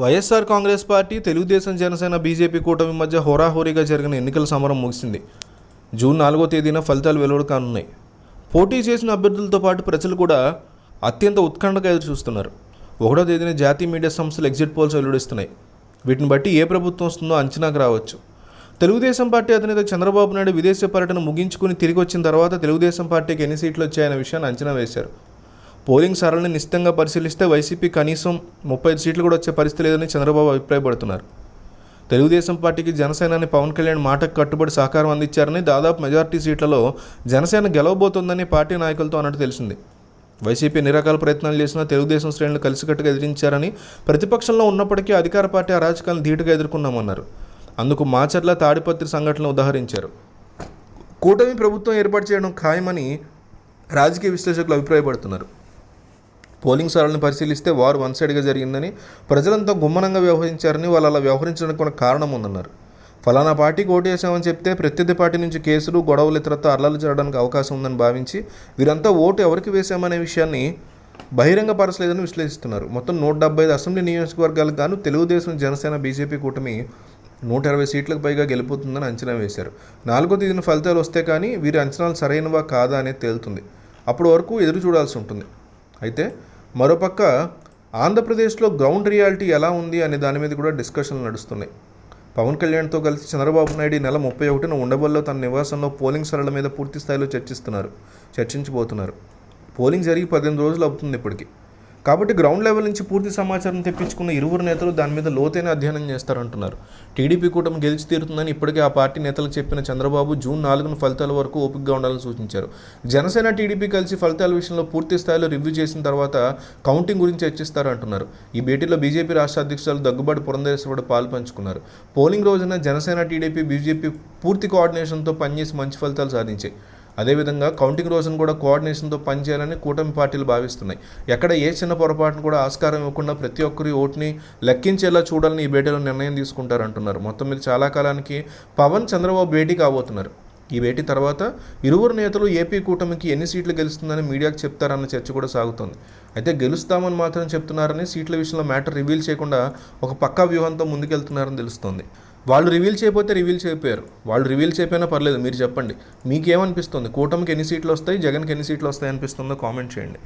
YSR Congress party, Telugu Desam, Janasena, BJP కూటమి మధ్య హోరాహోరీగా జరిగిన ఎన్నికల సమరం ముగిసింది. జూన్ 4వ తేదీన ఫలితాలు వెలువడ కానున్నాయి. పోటీ చేసిన అభ్యర్థులతో పాటు ప్రజలు కూడా అత్యంత ఉత్కంఠగా ఎదురు చూస్తున్నారు. 1వ తేదీన జాతీయ మీడియా సంస్థలు ఎగ్జిట్ పోల్స్ వెలువడిస్తున్నాయి. వీటిని బట్టి ఏ ప్రభుత్వం వస్తుందో అంచనాకు రావచ్చు. తెలుగుదేశం పార్టీ అధినేత చంద్రబాబు నాయుడు విదేశీ పర్యటన ముగించుకుని తిరిగి వచ్చిన తర్వాత తెలుగుదేశం పార్టీకి ఎన్ని సీట్లు వచ్చాయనే విషయాన్ని అంచనా వేశారు. పోలింగ్ సరళిని నిశ్చితంగా పరిశీలిస్తే వైసీపీ కనీసం 35 సీట్లు కూడా వచ్చే పరిస్థితి లేదని చంద్రబాబు అభిప్రాయపడుతున్నారు. తెలుగుదేశం పార్టీకి జనసేనాని పవన్ కళ్యాణ్ మాటకు కట్టుబడి సహకారం అందించారని, దాదాపు మెజార్టీ సీట్లలో జనసేన గెలవబోతోందని పార్టీ నాయకులతో అన్నట్టు తెలిసింది. వైసీపీ ఎన్ని రకాల ప్రయత్నాలు చేసినా తెలుగుదేశం శ్రేణులు కలిసికట్టుగా ఎదిరించారని, ప్రతిపక్షంలో ఉన్నప్పటికీ అధికార పార్టీ అరాచకాలను ధీటుగా ఎదుర్కొన్నామన్నారు. అందుకు మాచర్ల, తాడిపత్రి సంఘటనలు ఉదాహరించారు. కూటమి ప్రభుత్వం ఏర్పాటు చేయడం ఖాయమని రాజకీయ విశ్లేషకులు అభిప్రాయపడుతున్నారు. పోలింగ్ సరళిని పరిశీలిస్తే వారు వన్ సైడ్గా జరిగిందని, ప్రజలంతా గుమ్మనంగా వ్యవహరించారని, వాళ్ళు అలా వ్యవహరించడానికి కూడా కారణం ఉందన్నారు. ఫలానా పార్టీకి ఓటు వేసామని చెప్తే ప్రత్యర్థి పార్టీ నుంచి కేసులు, గొడవలు, ఇతరత్వ అల్లర్లు జరగడానికి అవకాశం ఉందని భావించి వీరంతా ఓటు ఎవరికి వేశామనే విషయాన్ని బహిరంగపరచలేదని విశ్లేషిస్తున్నారు. మొత్తం 175 అసెంబ్లీ నియోజకవర్గాలకు గాను తెలుగుదేశం, జనసేన, బీజేపీ కూటమి 120 సీట్లకు పైగా గెలుపుతుందని అంచనా వేశారు. 4వ తేదీన ఫలితాలు వస్తే కానీ వీరి అంచనాలు సరైనవా కాదా అనేది తేలుతుంది. అప్పటి వరకు ఎదురు చూడాల్సి ఉంటుంది. అయితే మరోపక్క ఆంధ్రప్రదేశ్లో గ్రౌండ్ రియాలిటీ ఎలా ఉంది అనే దాని మీద కూడా డిస్కషన్లు నడుస్తున్నాయి. పవన్ కళ్యాణ్తో కలిసి చంద్రబాబు నాయుడు నెల 31న ఉండవల్లో తన నివాసంలో పోలింగ్ సరళ మీద పూర్తి స్థాయిలో చర్చించబోతున్నారు. పోలింగ్ జరిగి 18 రోజులు అవుతుంది ఇప్పటికి. కాబట్టి గ్రౌండ్ లెవెల్ నుంచి పూర్తి సమాచారం తెప్పించుకున్న ఇరువురు నేతలు దాని మీద లోతైన అధ్యయనం చేస్తారంటున్నారు. టీడీపీ కూటమి గెలిచి తీరుతుందని ఇప్పటికే ఆ పార్టీ నేతలకు చెప్పిన చంద్రబాబు జూన్ 4న ఫలితాల వరకు ఓపికగా ఉండాలని సూచించారు. జనసేన, టీడీపీ కలిసి ఫలితాల విషయంలో పూర్తి స్థాయిలో రివ్యూ చేసిన తర్వాత కౌంటింగ్ గురించి చర్చిస్తారంటున్నారు. ఈ భేటీలో బీజేపీ రాష్ట్ర అధ్యక్షులు దగ్గుబాటి పురంధేశ్వరుడు పాల్పంచుకున్నారు. పోలింగ్ రోజున జనసేన, టీడీపీ, బీజేపీ పూర్తి కోఆర్డినేషన్తో పనిచేసి మంచి ఫలితాలు సాధించాయి. అదేవిధంగా కౌంటింగ్ రోజున కూడా కోఆర్డినేషన్తో పనిచేయాలని కూటమి పార్టీలు భావిస్తున్నాయి. ఎక్కడ ఏ చిన్న పొరపాటును కూడా ఆస్కారం ఇవ్వకుండా ప్రతి ఒక్కరి ఓటుని లెక్కించేలా చూడాలని ఈ భేటీలో నిర్ణయం తీసుకుంటారంటున్నారు. మొత్తం మీద చాలా కాలానికి పవన్, చంద్రబాబు భేటీ కాబోతున్నారు. ఈ భేటీ తర్వాత ఇరువురు నేతలు ఏపీ కూటమికి ఎన్ని సీట్లు గెలుస్తుందని మీడియాకు చెప్తారన్న చర్చ కూడా సాగుతోంది. అయితే గెలుస్తామని మాత్రం చెప్తున్నారని, సీట్ల విషయంలో మ్యాటర్ రివీల్ చేయకుండా ఒక పక్కా వ్యూహంతో ముందుకెళ్తున్నారని తెలుస్తోంది. వాళ్ళు రివీల్ చేయకపోతే రివీల్ చేయకపోయారు. వాళ్ళు రివీల్ చేయకపోయినా పర్లేదు, మీరు చెప్పండి. మీకేమనిపిస్తుంది? కూటమికి ఎన్ని సీట్లు వస్తాయి, జగన్కి ఎన్ని సీట్లు వస్తాయి అనిపిస్తుందో కామెంట్ చేయండి.